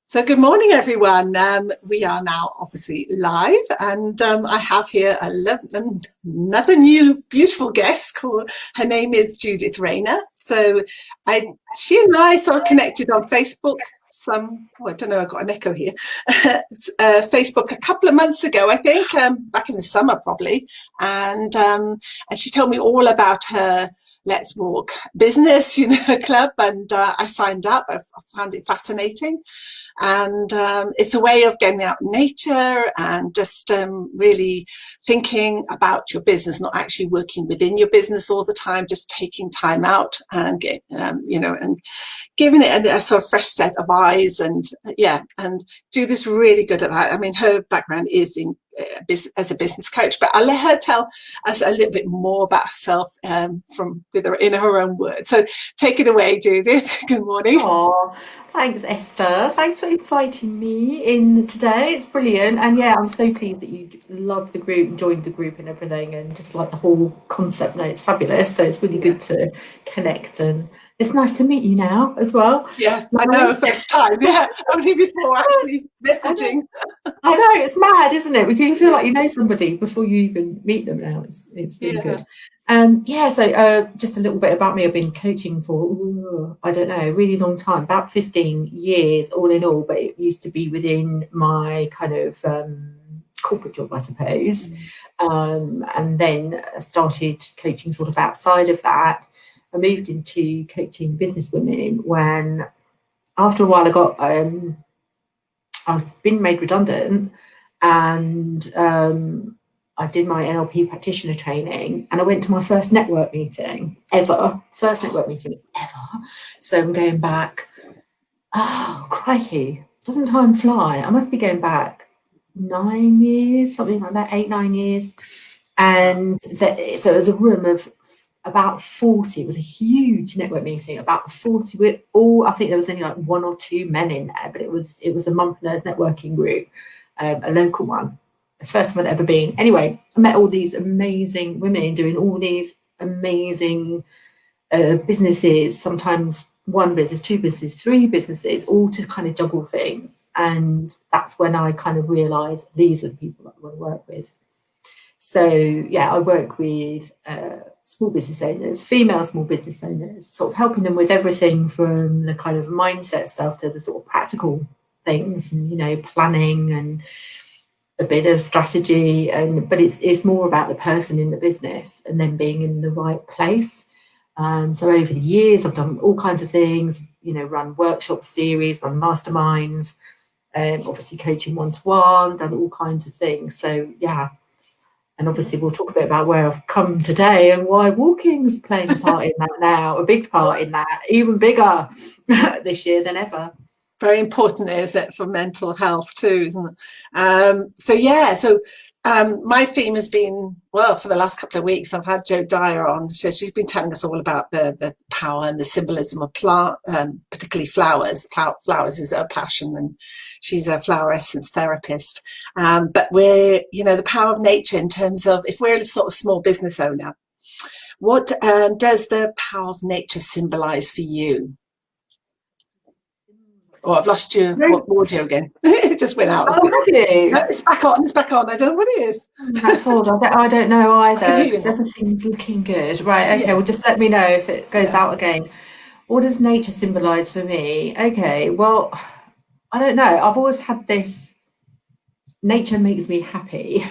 So good morning, everyone. We are now obviously live, and I have here another new beautiful guest. Her name is Judith Rayner. So she and I sort of connected on Facebook. I don't know, I've got an echo here. Facebook a couple of months ago, I think, back in the summer probably, and she told me all about her Let's Walk business, club, and I signed up. I found it fascinating. And it's a way of getting out in nature and just really thinking about your business, not actually working within your business all the time, just taking time out and and giving it a sort of fresh set of eyes. And Judith's is really good at that. I mean, her background is in as a business coach, but I'll let her tell us a little bit more about herself in her own words. So take it away, Judith. Good morning. Oh, thanks, Esther. Thanks for inviting me in today. It's brilliant. And yeah, I'm so pleased that you loved the group, joined the group and everything, and just like the whole concept. No, it's fabulous. So it's really good to connect, and it's nice to meet you now as well. Yeah, I know, first time. Yeah, only before actually messaging. I know, it's mad, isn't it? You feel like you know somebody before you even meet them now. It's really good. So just a little bit about me. I've been coaching for, I don't know, a really long time, about 15 years all in all, but it used to be within my kind of corporate job, I suppose. And then I started coaching sort of outside of that. I moved into coaching business women when, after a while, I've been made redundant, and I did my NLP practitioner training, and I went to my first network meeting ever. So I'm going back. Oh, crikey. Doesn't time fly? I must be going back 9 years, something like that, 8-9 years. And so it was a room of about 40. It was a huge network meeting, about 40. I think there was only like 1 or 2 men in there, but it was a Mumpreneurs networking group, a local one. The first one I'd ever been. Anyway, I met all these amazing women doing all these amazing businesses, sometimes 1 business, 2 businesses, 3 businesses, all to kind of juggle things. And that's when I kind of realised these are the people that I want to work with. So, yeah, I work with small business owners, female small business owners, sort of helping them with everything from the kind of mindset stuff to the sort of practical things and, planning and a bit of strategy. But it's more about the person in the business and then being in the right place. So over the years, I've done all kinds of things, run workshop series, run masterminds, obviously coaching one-to-one, done all kinds of things. So, yeah. And obviously, we'll talk a bit about where I've come today and why walking's playing a part in that now, a big part in that, even bigger this year than ever. Very important, isn't it, for mental health too, isn't it? My theme has been, for the last couple of weeks, I've had Jo Dyer on. So she's been telling us all about the power and the symbolism of plant, particularly flowers. Flowers is her passion, and she's a flower essence therapist. But we're, the power of nature in terms of, if we're a sort of small business owner, what does the power of nature symbolize for you? Oh, I've lost your audio again. It just went out. Oh, have you? No, it's back on. It's back on. I don't know what it is. That's odd. I don't know either, because everything's looking good. Right, okay, well, just let me know if it goes out again. What does nature symbolise for me? Okay, well, I don't know. I've always had this, nature makes me happy.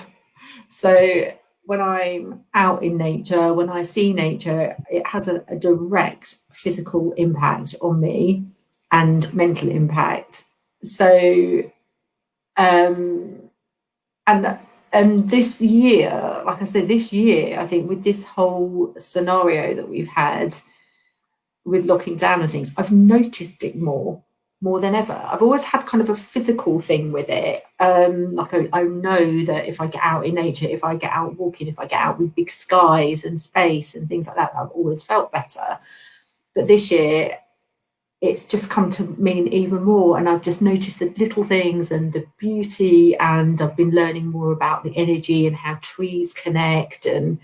So when I'm out in nature, when I see nature, it has a direct physical impact on me and mental impact. So, and this year, like I said, I think with this whole scenario that we've had with locking down and things, I've noticed it more than ever. I've always had kind of a physical thing with it. Like I know that if I get out in nature, if I get out walking, if I get out with big skies and space and things like that, I've always felt better. But this year, it's just come to mean even more. And I've just noticed the little things and the beauty, and I've been learning more about the energy and how trees connect, and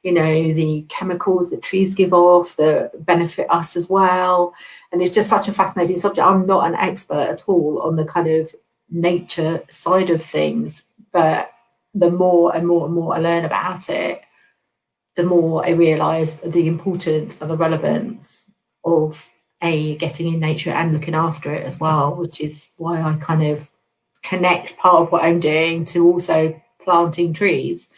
the chemicals that trees give off that benefit us as well. And it's just such a fascinating subject. I'm not an expert at all on the kind of nature side of things, but the more and more and more I learn about it, the more I realise the importance and the relevance of getting in nature and looking after it as well, which is why I kind of connect part of what I'm doing to also planting trees.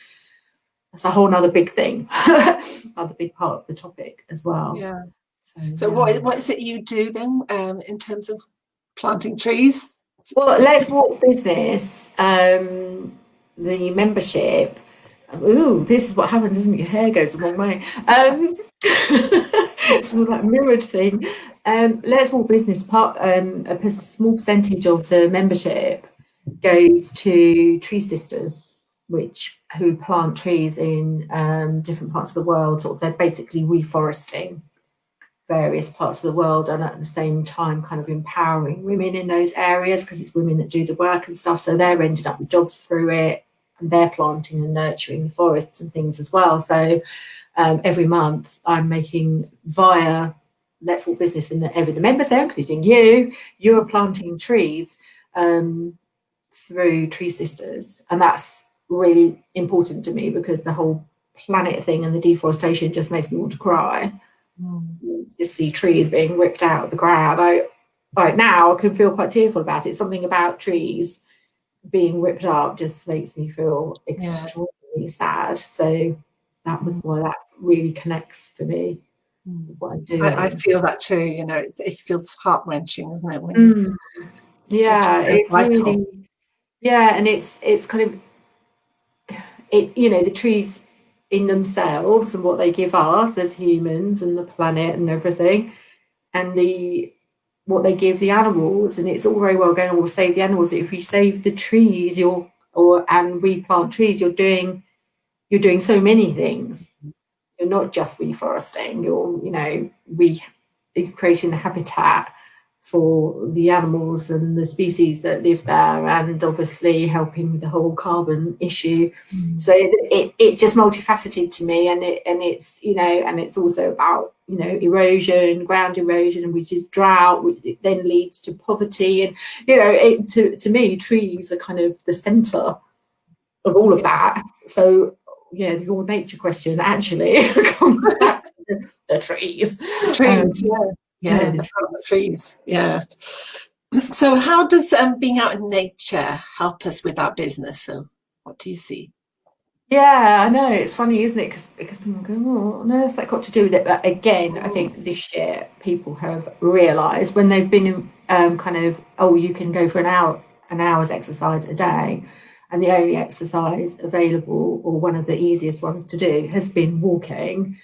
That's a whole nother big thing, another big part of the topic as well. Yeah. So what is it you do then in terms of planting trees? Well, Let's Walk Business, the membership. Ooh, this is what happens, isn't it? Your hair goes a long way. So that mirrored thing. Let's Walk Business, a small percentage of the membership goes to Tree Sisters, who plant trees in different parts of the world. Sort of, they're basically reforesting various parts of the world, and at the same time kind of empowering women in those areas, because it's women that do the work and stuff. So they're ended up with jobs through it, and they're planting and nurturing the forests and things as well. So every month I'm making via Let's Walk Business, and the members there, including you're planting trees through Tree Sisters. And that's really important to me, because the whole planet thing and the deforestation just makes me want to cry. Just see trees being ripped out of the ground. Right now I can feel quite tearful about it. Something about trees being ripped up just makes me feel extraordinarily sad. So that was why that really connects for me with what I'm doing. I feel that too. It feels heart-wrenching, isn't it? It's really, and it's kind of the trees in themselves and what they give us as humans and the planet and everything, and what they give the animals. And it's all very well going, we'll save the animals. If you save the trees, and we plant trees, you're doing so many things. You're not just reforesting, you're creating the habitat for the animals and the species that live there, and obviously helping with the whole carbon issue. So it's just multifaceted to me, and it's and it's also about erosion, ground erosion, which is drought, which then leads to poverty. And to me, trees are kind of the center of all of that. So your nature question actually comes back to the trees. The trees. Yeah. So how does being out in nature help us with our business? So what do you see? Yeah, I know, it's funny, isn't it? Because people go, oh, no, what's that got to do with it? But again, I think this year people have realised, when they've been you can go for an hour's exercise a day, and the only exercise available, or one of the easiest ones to do, has been walking.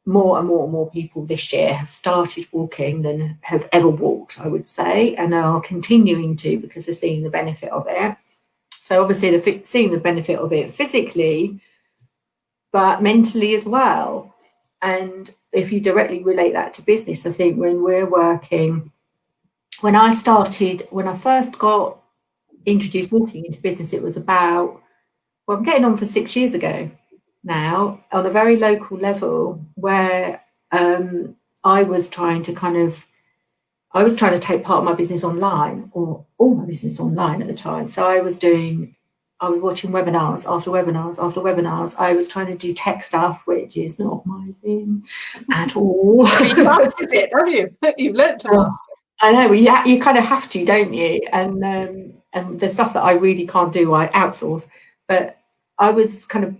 More and more people this year have started walking than have ever walked, I would say, and are continuing to, because they're seeing the benefit of it. So obviously they're seeing the benefit of it physically, but mentally as well. And if you directly relate that to business, I think when I first got introduced walking into business, it was about, I'm getting on for 6 years ago now, on a very local level, where I was trying to take part of my business online, or all my business online at the time. So I was watching webinars after webinars after webinars. I was trying to do tech stuff, which is not my thing at all. You mastered it, haven't you? You've learned to master. I know, you kind of have to, don't you? And the stuff that I really can't do, I outsource. But I was kind of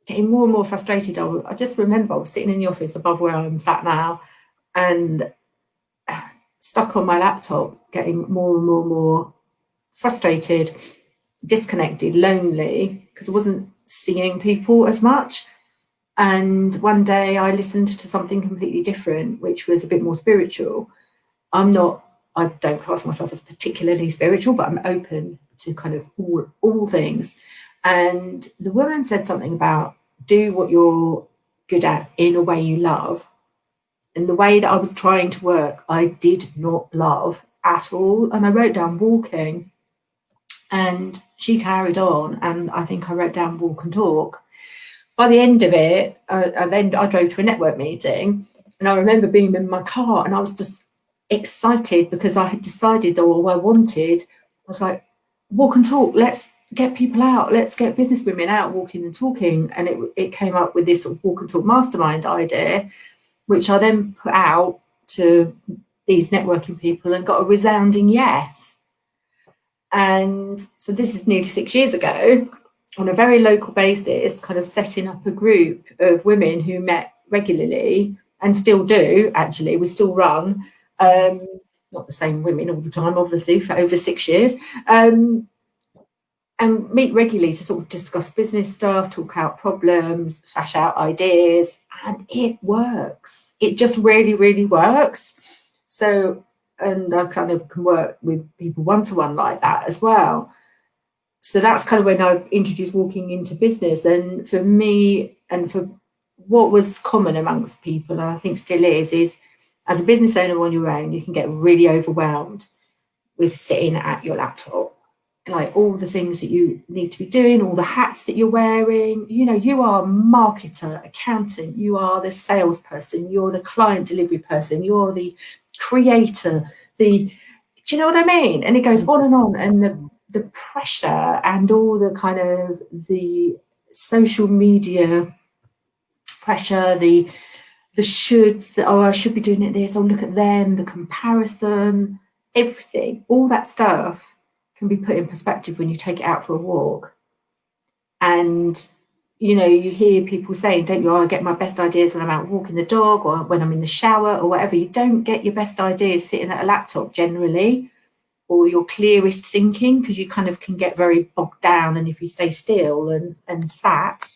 getting more and more frustrated. I just remember I was sitting in the office above where I'm sat now, and stuck on my laptop, getting more and more and more frustrated, disconnected, lonely, because I wasn't seeing people as much. And one day I listened to something completely different, which was a bit more spiritual. I don't class myself as particularly spiritual, but I'm open to kind of all things. And the woman said something about, do what you're good at in a way you love. the way that I was trying to work, I did not love at all. And I wrote down walking, and she carried on. And I think I wrote down walk and talk. By the end of it, I drove to a network meeting, and I remember being in my car, and I was just excited because I had decided, or I was like, walk and talk. Let's get people out. Let's get business women out walking and talking. And it came up with this sort of walk and talk mastermind idea, which I then put out to these networking people and got a resounding yes. And so this is nearly 6 years ago, on a very local basis, kind of setting up a group of women who met regularly and still do, actually. We still run, not the same women all the time, obviously, for over 6 years, and meet regularly to sort of discuss business stuff, talk out problems, flash out ideas, and it works. It just really, really works. So, and I kind of can work with people one-to-one like that as well. So that's kind of when I introduced walking into business. And for me, and for what was common amongst people, and I think still is as a business owner on your own, you can get really overwhelmed with sitting at your laptop. Like all the things that you need to be doing, all the hats that you're wearing, you know, you are marketer, accountant, you are the salesperson, you're the client delivery person, you're the creator, do you know what I mean? And it goes on, and the pressure and all the kind of the social media pressure, the shoulds, that, oh, I should be doing it this, oh, look at them, the comparison, everything, all that stuff can be put in perspective when you take it out for a walk. And, you know, you hear people saying, don't you, I get my best ideas when I'm out walking the dog or when I'm in the shower or whatever. You don't get your best ideas sitting at a laptop generally, or your clearest thinking, because you kind of can get very bogged down. And if you stay still and sat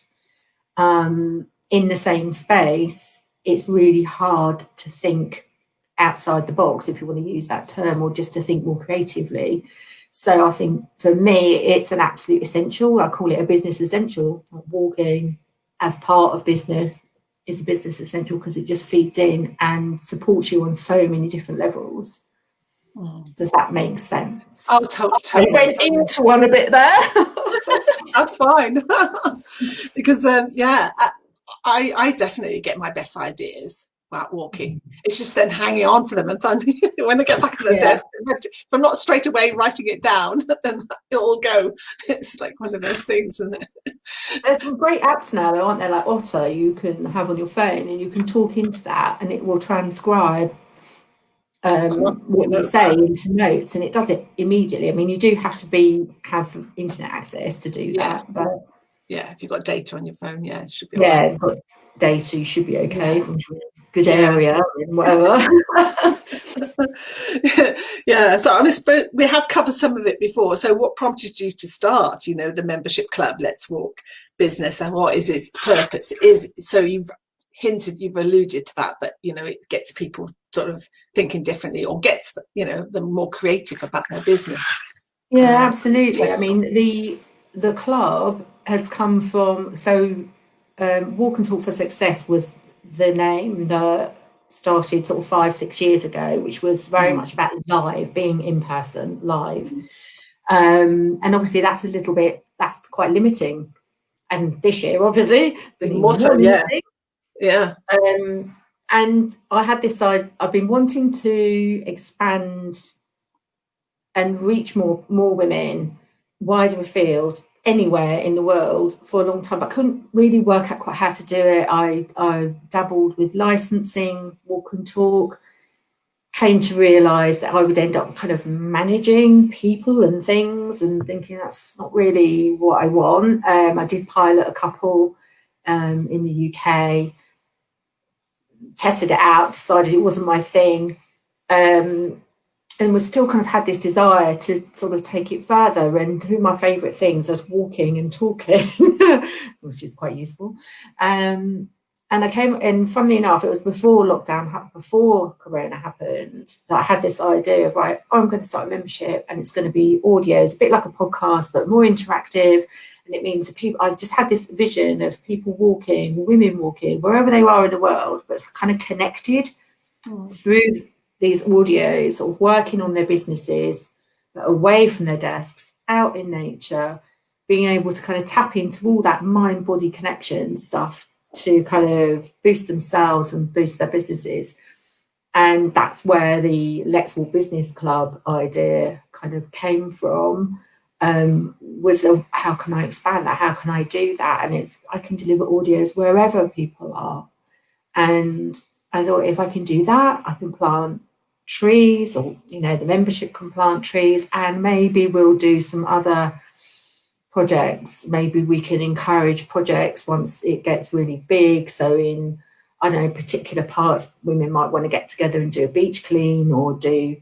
in the same space, it's really hard to think outside the box, if you want to use that term, or just to think more creatively. So I think for me, it's an absolute essential. I call it a business essential. Walking as part of business is a business essential because it just feeds in and supports you on so many different levels. Does that make sense? Oh, totally. I went into one a bit there. That's fine. Because, I definitely get my best ideas about walking. It's just then hanging on to them, and then when I get back on the desk, if I'm not straight away writing it down, then it'll all go. It's like one of those things, isn't it? There's some great apps now, though, aren't there? Like Otter, you can have on your phone, and you can talk into that, and it will transcribe what you say into notes, and it does it immediately. I mean, you do have to have internet access to do that, but if you've got data on your phone, it should be if you've got data, you should be okay. Yeah. So good area and whatever. So I suppose we have covered some of it before. So what prompted you to start, the membership club, Let's Walk Business, and what is its purpose? So you've alluded to that, but it gets people sort of thinking differently, or gets them more creative about their business. Yeah, absolutely. I mean, the club has come from, Walk and Talk for Success was the name that started sort of 5-6 years ago, which was very much about live, being in person, live. And obviously that's quite limiting. And this year, obviously, more so, limiting. Yeah. And I had this side, I've been wanting to expand and reach more women, wider afield, anywhere in the world for a long time, but I couldn't really work out quite how to do it. I dabbled with licensing, Walk and Talk, came to realise that I would end up kind of managing people and things and thinking that's not really what I want. I did pilot a couple in the UK, tested it out, decided it wasn't my thing, and was still kind of had this desire to sort of take it further. And two of my favourite things is walking and talking, which is quite useful. And I came, and funnily enough, it was before lockdown, before Corona happened, that I had this idea of, right, I'm going to start a membership, and it's going to be audio. It's a bit like a podcast, but more interactive. And it means that people, I just had this vision of people walking, women walking, wherever they are in the world, but it's kind of connected through these audios, sort of working on their businesses, but away from their desks, out in nature, being able to kind of tap into all that mind-body connection stuff to kind of boost themselves and boost their businesses. And that's where the Let's Walk Business Club idea kind of came from. Was how can I expand that? How can I do that? And I can deliver audios wherever people are. And I thought, if I can do that, I can plant trees, or the membership can plant trees, and maybe we'll do some other projects. Maybe we can encourage projects once it gets really big. So in, I don't know, particular parts, women might want to get together and do a beach clean, or do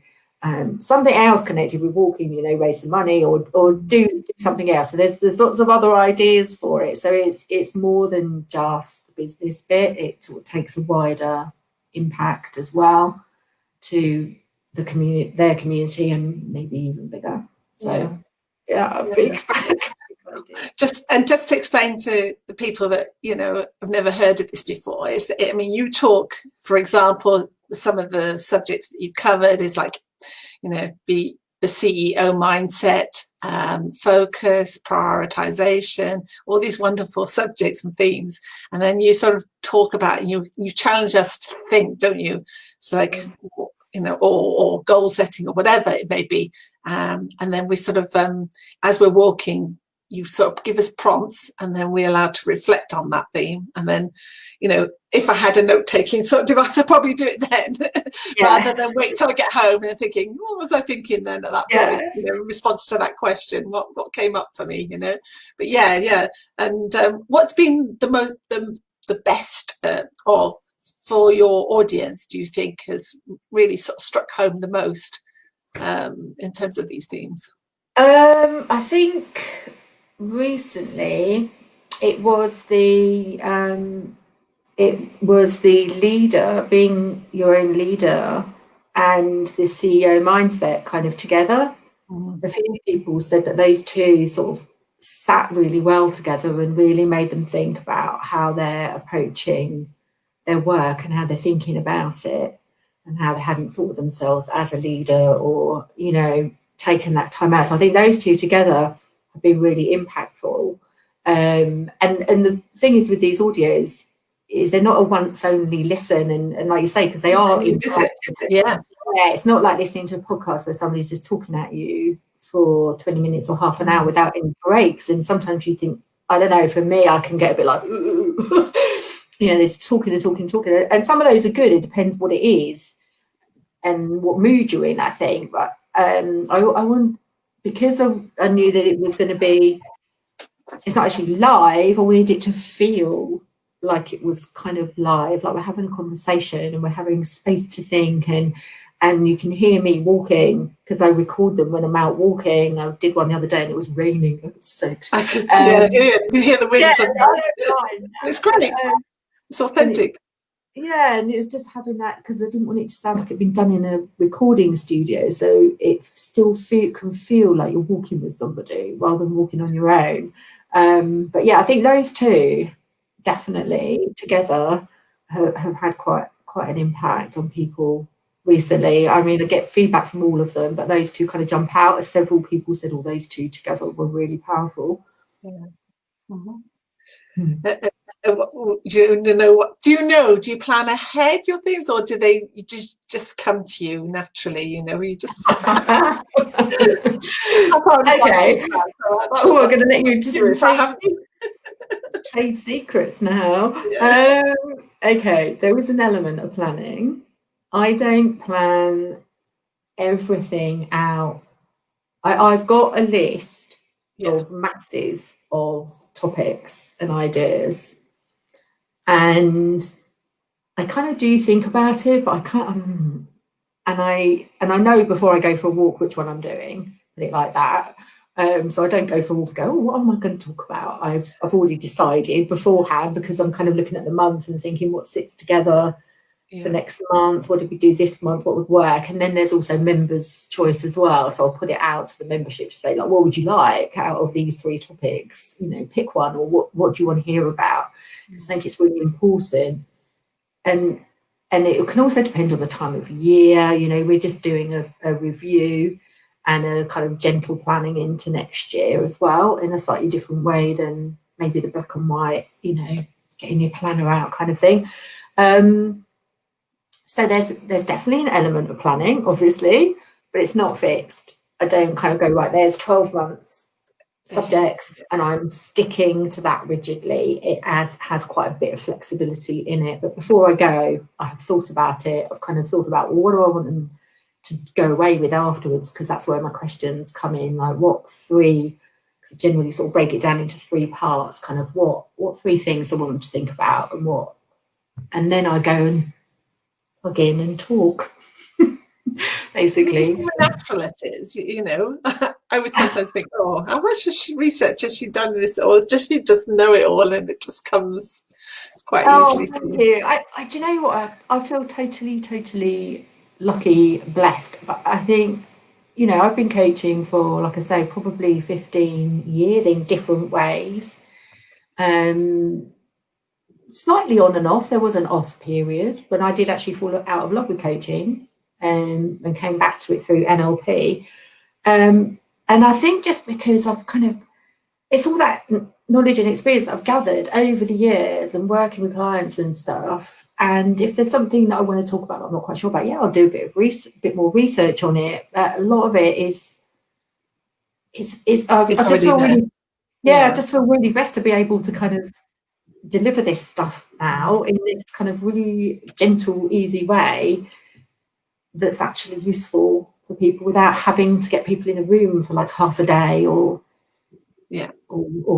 something else connected with walking, raise some money, or do something else. So there's lots of other ideas for it. So it's more than just the business bit. It sort of takes a wider impact as well to the community, their community, and maybe even bigger. So yeah, big. Just to explain to the people that have never heard of this before, you talk, for example, some of the subjects that you've covered is like, be the CEO mindset, focus, prioritization, all these wonderful subjects and themes. And then you sort of talk about, you challenge us to think, don't you? It's like, or goal setting or whatever it may be. And then we sort of, as we're walking, you sort of give us prompts, and then we're allowed to reflect on that theme. And then, if I had a note-taking sort of device, I'd probably do it then, rather than wait till I get home and thinking, what was I thinking then at that point? In response to that question, what came up for me? But And what's been the best, or for your audience, do you think has really sort of struck home the most in terms of these themes? I think recently it was the leader, being your own leader, and the CEO mindset kind of together. A few people said that those two sort of sat really well together and really made them think about how they're approaching their work and how they're thinking about it, and how they hadn't thought of themselves as a leader, or taken that time out. So I think those two together have been really impactful. And the thing is with these audios is they're not a once only listen, and like you say, because they are interactive. It's not like listening to a podcast where somebody's just talking at you for 20 minutes or half an hour without any breaks. And sometimes you think, I don't know, for me, I can get a bit like they're talking, and some of those are good. It depends what it is and what mood you're in, I think. But I want, because I knew that it was going to be, it's not actually live, I wanted it to feel like it was kind of live, like we're having a conversation and we're having space to think, and you can hear me walking, because I record them when I'm out walking. I did one the other day and it was raining. It was soaked. You hear the wind. It's great. It's authentic. And it was just having that, because I didn't want it to sound like it'd been done in a recording studio, so it still can feel like you're walking with somebody rather than walking on your own. But I think those two definitely together have had quite an impact on people recently. I mean, I get feedback from all of them, but those two kind of jump out, as several people said, all those two together were really powerful. Do you plan ahead your themes, or do they just come to you naturally? You just okay. We're going to let you just trade secrets now. Okay, there was an element of planning. I don't plan everything out. I've got a list of masses of topics and ideas, and I kind of do think about it, but I can't. And I know before I go for a walk which one I'm doing, put it like that. So I don't go for a walk and go, what am I going to talk about? I've already decided beforehand, because I'm kind of looking at the month and thinking what sits together for next month. What did we do this month? What would work? And then there's also members' choice as well. So I'll put it out to the membership to say, like, what would you like out of these 3 topics? Pick one, or what do you want to hear about? Because I think it's really important. And and it can also depend on the time of year. You know, we're just doing a review and a kind of gentle planning into next year as well, in a slightly different way than maybe the black and white, you know, getting your planner out kind of thing. So there's definitely an element of planning, obviously, but it's not fixed. I don't kind of go, right, there's 12 months subjects and I'm sticking to that rigidly. It has quite a bit of flexibility in it. But before I go, I have thought about it. I've kind of thought about, well, what do I want them to go away with afterwards? Because that's where my questions come in. Like, what three, generally sort of break it down into 3 parts, kind of what 3 things I want them to think about, and then I go and plug in and talk. Basically, how natural it is, you know. I would sometimes think, oh, how much research has she done this, or does she just know it all and it just comes quite easily? Thank you. Do you know what? I feel totally lucky, blessed. But I think, you know, I've been coaching for, like I say, probably 15 years in different ways. Slightly on and off. There was an off period when I did actually fall out of love with coaching, and came back to it through NLP. And I think just because I've kind of, it's all that knowledge and experience that I've gathered over the years and working with clients and stuff. And if there's something that I want to talk about that I'm not quite sure about, yeah, I'll do a bit more research on it. But a lot of it is I just feel really, I just feel really blessed to be able to kind of deliver this stuff now in this kind of really gentle, easy way that's actually useful for people without having to get people in a room for like half a day or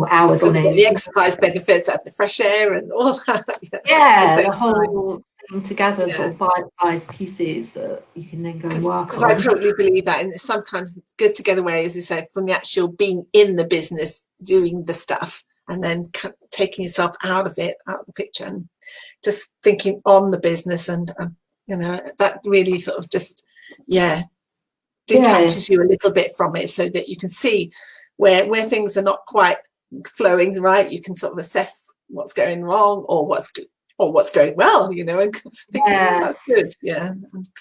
hours on end. The exercise benefits and the fresh air and all that. The whole thing together, sort of bite-sized pieces that you can then go and work on. Because I totally believe that, and it's sometimes good to get away, as you say, from the actual being in the business, doing the stuff, and then taking yourself out of the picture, and just thinking on the business, and you know, that really sort of just detaches you a little bit from it, so that you can see where things are not quite flowing right. You can sort of assess what's going wrong or what's going well, you know, and think, that's good.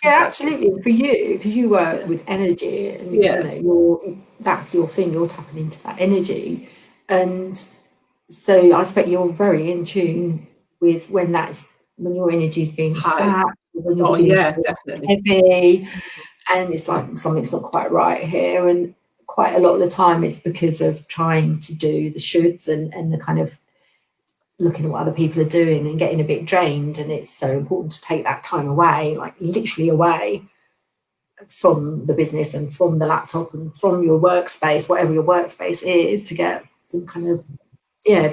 Absolutely. For you, because you work with energy, and you know, that's your thing, you're tapping into that energy, and so I expect you're very in tune with when your energy is being sapped, when you're definitely heavy, and it's like something's not quite right here. And quite a lot of the time it's because of trying to do the shoulds and the kind of looking at what other people are doing and getting a bit drained. And it's so important to take that time away, like literally away from the business and from the laptop and from your workspace, whatever your workspace is, to get some kind of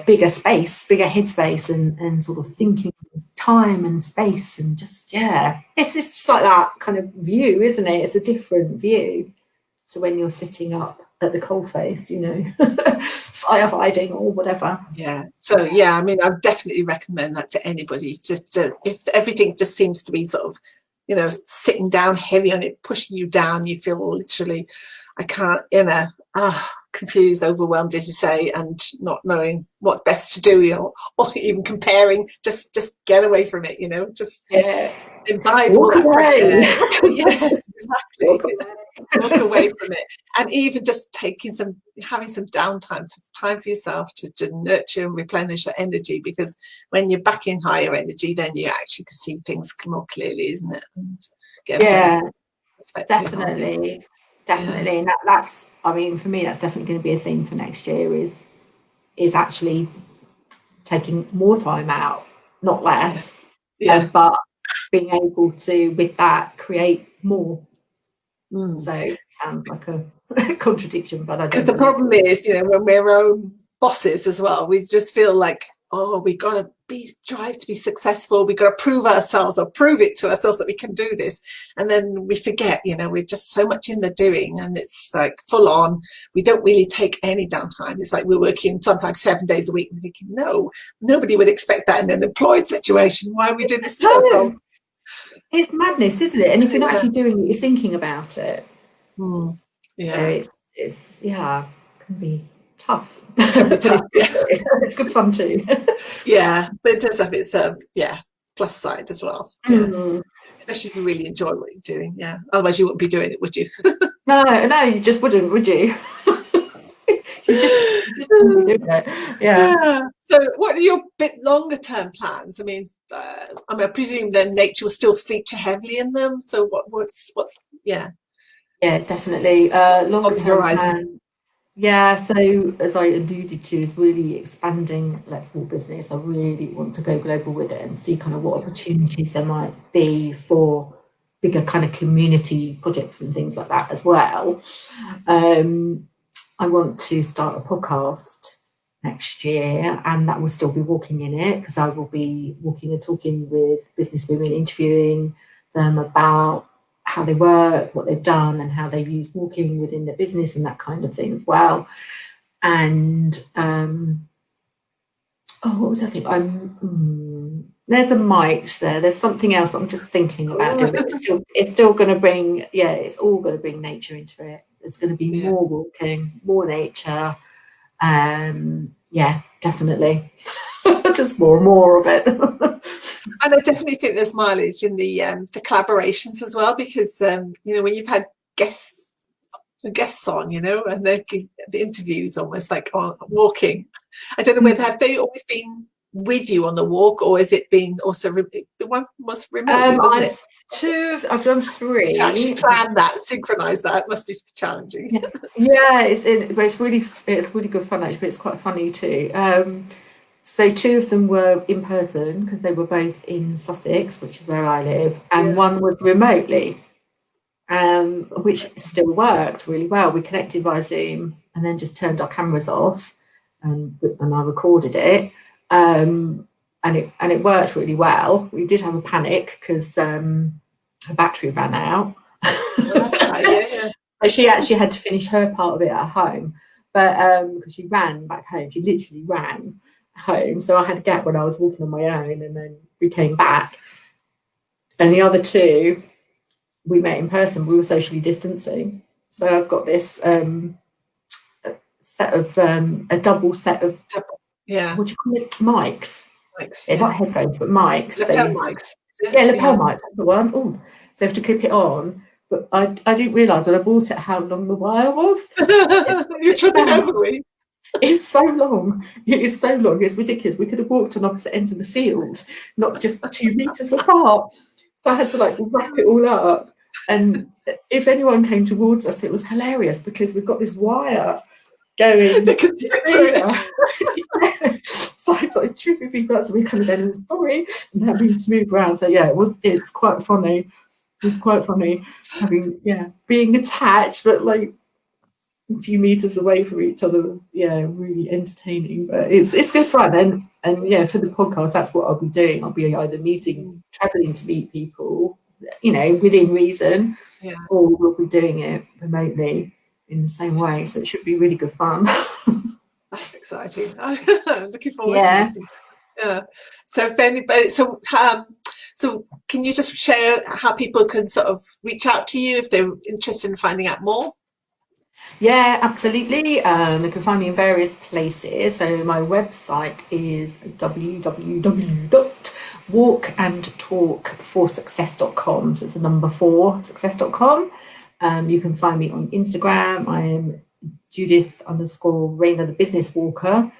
bigger space, bigger headspace, and sort of thinking time and space, and just it's just like that kind of view, isn't it? It's a different view to when you're sitting up at the coalface, you know, firefighting or whatever. I mean, I would definitely recommend that to anybody. Just if everything just seems to be sort of, you know, sitting down heavy on it, pushing you down, you feel literally, I can't, you know, confused, overwhelmed, as you say, and not knowing what's best to do, or even comparing, just get away from it, you know, just imbibe all that fresh air. Yes, exactly. Walk away from it, and even just having some downtime, time for yourself to nurture and replenish your energy, because when you're back in higher energy, then you actually can see things more clearly, isn't it? And definitely. And that's, I mean, for me, that's definitely going to be a thing for next year, is actually taking more time out, not less, but being able to, with that, create more. So it sounds like a contradiction, but I don't. Because the problem is, you know, when we're our own bosses as well, we just feel like, we got to drive to be successful. We got to prove ourselves, or prove it to ourselves that we can do this. And then we forget, you know, we're just so much in the doing, and it's like full on. We don't really take any downtime. It's like we're working sometimes 7 days a week, and thinking, no, nobody would expect that in an employed situation. Why are we doing this to ourselves? It's madness, isn't it? And if you're not actually doing it, you're thinking about it. So it's can be tough. It can be tough. It's good fun too. But it does have its plus side as well. Yeah. Especially if you really enjoy what you're doing. Yeah. Otherwise you wouldn't be doing it, would you? No, you just wouldn't, would you? you just wouldn't be doing it. Yeah. So what are your bit longer term plans? I mean, I presume then nature will still feature heavily in them. So what's Yeah, definitely. Longer term plan. Yeah, so as I alluded to, is really expanding Let's Walk business. I really want to go global with it and see kind of what opportunities there might be for bigger kind of community projects and things like that as well. I want to start a podcast next year, and that will still be walking in it, because I will be walking and talking with business women, interviewing them about how they work, what they've done, and how they use walking within their business and that kind of thing as well. And what was I thinking? There's a mic there. There's something else that I'm just thinking about doing. It's still going to bring, it's all going to bring nature into it. There's going to be more walking, more nature. Definitely. Just more and more of it. And I definitely think there's mileage in the collaborations as well, because when you've had guests on, and the interviews almost like walking. I don't know whether have they always been with you on the walk, or is it been also the one was remotely, wasn't it? I've done 3. To actually plan that, synchronize that must be challenging. It's really good fun actually, but it's quite funny too. So 2 of them were in person because they were both in Sussex, which is where I live, and one was remotely, which still worked really well. We connected via Zoom and then just turned our cameras off, and I recorded it, and it worked really well. We did have a panic because her battery ran out. So she actually had to finish her part of it at home, but because she ran back home, she literally ran home. So I had a gap when I was walking on my own, and then we came back. And the other 2, we met in person. We were socially distancing. So I've got this set of a double set of what do you call it? Mics. Not headphones, but mics. Lapel mics. Lapel mics. That's the one. So you have to clip it on. But I didn't realise when I bought it how long the wire was. You're tripping over me. It's so long. It is so long. It's ridiculous. We could have walked on opposite ends of the field, not just 2 meters apart. So I had to wrap it all up. And if anyone came towards us, it was hilarious because we've got this wire going. So I started tripping people out. So we kind of then, sorry, and having to move around. So it's quite funny. It's quite funny having being attached, but a few meters away from each other was really entertaining. But it's good fun, and for the podcast, that's what I'll be doing. I'll be either traveling to meet people, within reason, or we'll be doing it remotely in the same way. So it should be really good fun. That's exciting. I'm looking forward to this. So if anybody, so can you just share how people can sort of reach out to you if they're interested in finding out more? Yeah, absolutely. You can find me in various places. So my website is www.walkandtalkforsuccess.com. So it's a number 4 success.com. You can find me on Instagram. I am Judith_Rayner, the business walker.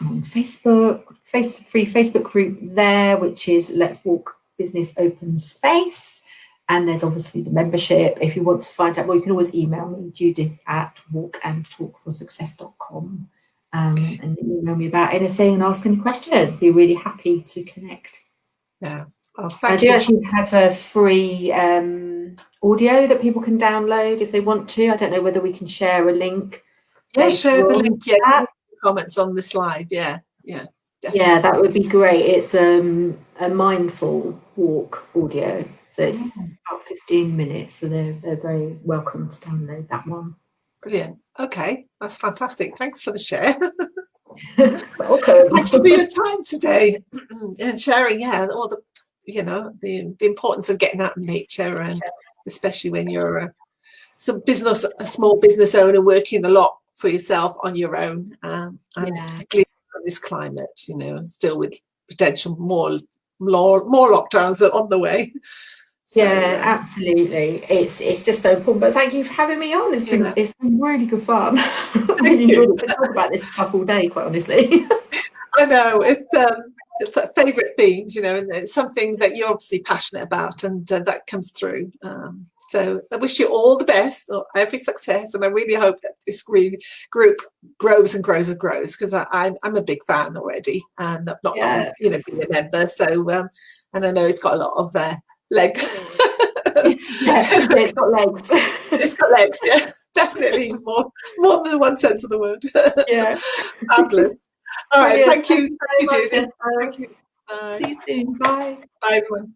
On Facebook, free Facebook group there, which is Let's Walk Business Open Space. And there's obviously the membership. If you want to find out more, you can always email me, judith@walkandtalkforsuccess.com, and email me about anything and ask any questions. Be really happy to connect. Yeah. I do actually have a free audio that people can download if they want to. I don't know whether we can share a link. Yeah, share the link. Yeah, comments on the slide. Yeah. Definitely. Yeah, that would be great. It's a mindful walk audio. So it's about 15 minutes, so they're very welcome to download that one. Brilliant. Okay, that's fantastic. Thanks for the share. Welcome. Thank you for your time today and sharing. All the the importance of getting out in nature, and especially when you're a small business owner working a lot for yourself on your own, and particularly in this climate, still with potential more lockdowns are on the way. So, yeah, absolutely. It's just so important. But thank you for having me on. It's been really good fun. I've really enjoyed it. I talk about this stuff all day, quite honestly. I know it's favourite themes, you know, and it's something that you're obviously passionate about, and that comes through. So I wish you all the best, or every success, and I really hope that this group grows and grows and grows, because I'm a big fan already, and I've not long, you know, been a member. So and I know it's got a lot of leg. Yeah, it's got legs. It's got legs, yeah, definitely more than one sense of the word. Yeah, fabulous. All right, brilliant. thank you, Thank you so much, Judith. Esther. Thank you. Bye. See you soon. Bye. Bye, everyone.